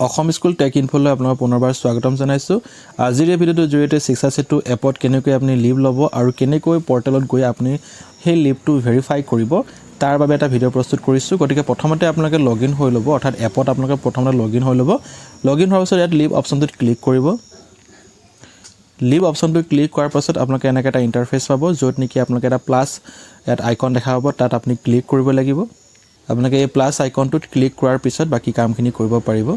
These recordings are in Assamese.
অসম স্কুল টেক ইনফোলৈ আপোনাক পুনৰবাৰ স্বাগতম জনাইছোঁ। আজিৰ এই ভিডিঅ'টোৰ জৰিয়তে শিক্ষা সেতু এপত কেনেকৈ আপুনি লিভ ল'ব আৰু কেনেকৈ পৰ্টেলত গৈ আপুনি সেই লিভটো ভেৰিফাই কৰিব তাৰ বাবে এটা ভিডিঅ' প্ৰস্তুত কৰিছোঁ। গতিকে প্ৰথমতে আপোনালোকে লগইন হৈ ল'ব, অৰ্থাৎ এপত আপোনালোকে প্ৰথমতে লগইন হৈ ল'ব। লগইন হোৱাৰ পিছত ইয়াত লিভ অপশ্যনটোত ক্লিক কৰিব। লিভ অপশ্যনটো ক্লিক কৰাৰ পাছত আপোনালোকে এনেকৈ এটা ইণ্টাৰফেচ পাব, য'ত নেকি আপোনালোকে এটা প্লাছ ইয়াত আইকন দেখা পাব, তাত আপুনি ক্লিক কৰিব লাগিব। আপোনালোকে এই প্লাছ আইকনটোত ক্লিক কৰাৰ পিছত বাকী কামখিনি কৰিব পাৰিব।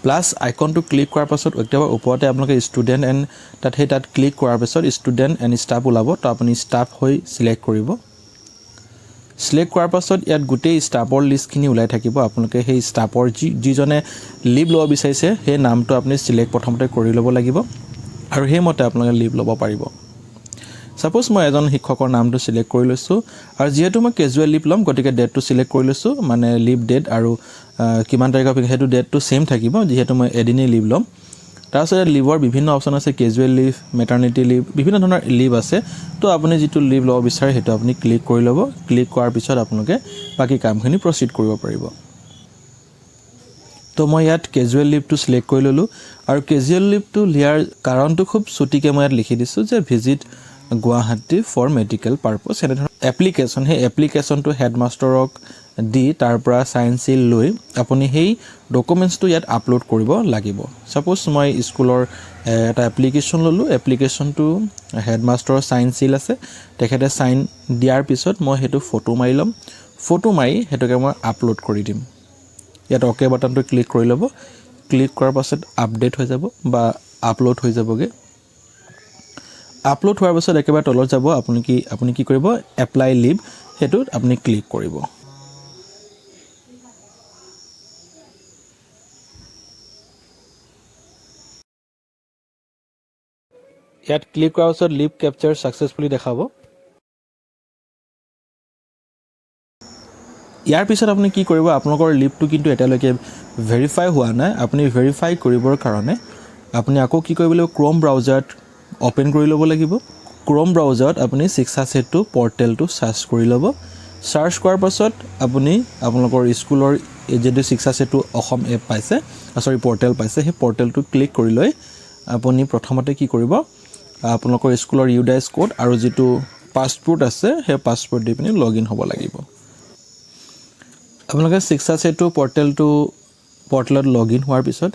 প্লাছ আইকনটো ক্লিক কৰাৰ পাছত একেবাৰে ওপৰতে আপোনালোকে ষ্টুডেণ্ট এণ্ড তাত ক্লিক কৰাৰ পিছত ষ্টুডেণ্ট এণ্ড ষ্টাফ ওলাব, তো আপুনি ষ্টাফ হৈ চিলেক্ট কৰিব। চিলেক্ট কৰাৰ পাছত ইয়াত গোটেই ষ্টাফৰ লিষ্টখিনি ওলাই থাকিব। আপোনালোকে সেই ষ্টাফৰ যিজনে লিভ ল'ব বিচাৰিছে সেই নামটো আপুনি চিলেক্ট প্ৰথমতে কৰি ল'ব লাগিব আৰু সেইমতে আপোনালোকে লিভ ল'ব পাৰিব। ছাপ'জ মই এজন শিক্ষকৰ নামটো চিলেক্ট কৰি লৈছোঁ আৰু যিহেতু মই কেজুৱেল লিভ ল'ম, গতিকে ডেটটো চিলেক্ট কৰি লৈছোঁ, মানে লিভ ডেট আৰু কিমান তাৰিখৰ সেইটো ডেটটো ছেইম থাকিব, যিহেতু মই এদিনেই লিভ ল'ম। তাৰপিছত লিভৰ বিভিন্ন অপশ্যন আছে, কেজুৱেল লিভ, মেটাৰ্নিটি লিভ, বিভিন্ন ধৰণৰ লিভ আছে। তো আপুনি যিটো লিভ ল'ব বিচাৰে সেইটো আপুনি ক্লিক কৰি ল'ব। ক্লিক কৰাৰ পিছত আপোনালোকে বাকী কামখিনি প্ৰচিড কৰিব পাৰিব। তো মই ইয়াত কেজুৱেল লিভটো চিলেক্ট কৰি ল'লোঁ আৰু কেজুৱেল লিভটো লিয়াৰ কাৰণটো খুব চুটিকৈ মই ইয়াত লিখি দিছোঁ যে visit Guwahati for medical purpose. এনেধৰণৰ এপ্লিকেশ্যন, সেই এপ্লিকেশ্যনটো হেডমাষ্টাৰক দি তাৰ পৰা চাইন চিল লৈ আপুনি সেই ডকুমেণ্টছটো ইয়াত আপলোড কৰিব লাগিব। ছাপ'জ মই স্কুলৰ এটা এপ্লিকেশ্যন ল'লোঁ, এপ্লিকেশ্যনটো হেডমাষ্টাৰৰ চাইন চিল আছে, তেখেতে চাইন দিয়াৰ পিছত মই সেইটো ফটো মাৰি ল'ম। ফটো মাৰি সেইটোকে মই আপলোড কৰি দিম। ইয়াত অ'কে বাটনটো ক্লিক কৰি ল'ব। ক্লিক কৰাৰ পাছত আপডেট হৈ যাব বা আপলোড হৈ যাবগৈ। আপলোড হোৱাৰ পাছত একেবাৰে তলত যাব, আপুনি কি কৰিব, এপ্লাই লিভ, সেইটোত আপুনি ক্লিক কৰিব। ইয়াত ক্লিক কৰাৰ পাছত লিভ কেপচাৰ ছাকচেছফুলি দেখাব। ইয়াৰ পিছত আপুনি কি কৰিব, আপোনালোকৰ লিভটো কিন্তু এতিয়ালৈকে ভেৰিফাই হোৱা নাই। আপুনি ভেৰিফাই কৰিবৰ কাৰণে আপুনি আকৌ কি কৰিব লাগিব, ক্ৰ'ম ব্ৰাউজাৰত অ'পেন কৰি ল'ব লাগিব। ক্ৰ'ম ব্ৰাউজাৰত আপুনি শিক্ষা সেতু পৰ্টেলটো চাৰ্চ কৰি ল'ব। চাৰ্চ কৰাৰ পাছত আপুনি আপোনালোকৰ স্কুলৰ যিটো শিক্ষা সেতু অসম এপ পাইছে, পৰ্টেল পাইছে, সেই পৰ্টেলটো ক্লিক কৰি লৈ আপুনি প্ৰথমতে কি কৰিব, আপোনালোকৰ স্কুলৰ ইউডাইছ কোড আৰু যিটো পাছপোৰ্ট আছে সেই পাছপোৰ্ট দি পিনি লগইন হ'ব লাগিব। আপোনালোকে শিক্ষা সেতু পৰ্টেলত লগইন হোৱাৰ পিছত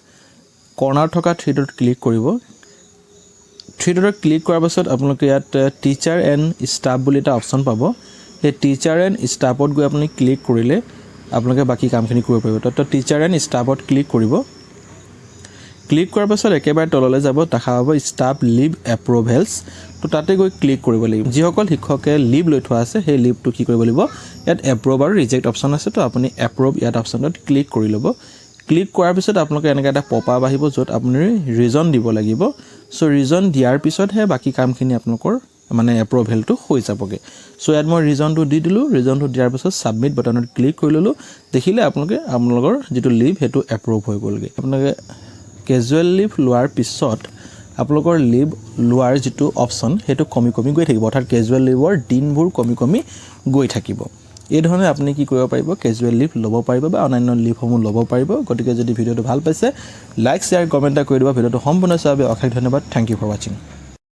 কৰ্ণাৰত থকা থ্ৰী ডট ক্লিক কৰিব। থ্ৰী ডটত ক্লিক কৰাৰ পাছত আপোনালোকে ইয়াত টিচাৰ এণ্ড ষ্টাফ বুলি এটা অপশ্যন পাব। সেই টিচাৰ এণ্ড ষ্টাফত গৈ আপুনি ক্লিক কৰিলে আপোনালোকে বাকী কামখিনি কৰিব পাৰিব। তো টিচাৰ এণ্ড ষ্টাফত ক্লিক কৰিব। ক্লিক কৰাৰ পাছত একেবাৰে তললৈ যাব, দেখা পাব ষ্টাফ লিভ এপ্ৰুভেলছ। তো তাতে গৈ ক্লিক কৰিব লাগিব। যিসকল শিক্ষকে লিভ লৈ থোৱা আছে সেই লিভটো কি কৰিব লাগিব, ইয়াত এপ্ৰুভ আৰু ৰিজেক্ট অপশ্যন আছে, তো আপুনি এপ্ৰুভ ইয়াত অপশ্যনত ক্লিক কৰি ল'ব। ক্লিক কৰাৰ পিছত আপোনালোকে এনেকৈ এটা পপ আপ আহিব, য'ত আপুনি ৰিজন দিব লাগিব। চ' ৰিজন দিয়াৰ পিছতহে বাকী কামখিনি আপোনালোকৰ মানে এপ্ৰুভেলটো হৈ যাবগৈ। চ' ইয়াত মই ৰিজনটো দি দিলোঁ। ৰিজনটো দিয়াৰ পিছত ছাবমিট বাটনত ক্লিক কৰি ল'লোঁ। দেখিলে আপোনালোকৰ যিটো লিভ সেইটো এপ্ৰুভ হৈ গ'লগৈ। আপোনালোকে কেজুৱেল লিভ লোৱাৰ পিছত আপোনালোকৰ লিভ লোৱাৰ যিটো অপশ্যন সেইটো কমি গৈ থাকিব, অৰ্থাৎ কেজুৱেল লিভৰ দিনবোৰ কমি গৈ থাকিব। এই ধৰণে আপুনি কি কৰিব পাৰিব, কেজুৱেল লিভ ল'ব পাৰিব বা অন্যান্য লিভসমূহ ল'ব পাৰিব। গতিকে যদি ভিডিঅ'টো ভাল পাইছে, লাইক শ্বেয়াৰ কমেণ্ট এটা কৰি দিব। ভিডিঅ'টো সম্পূৰ্ণ চোৱাৰ বাবে অশেষ ধন্যবাদ। থেংক ইউ ফৰ ৱাচিং।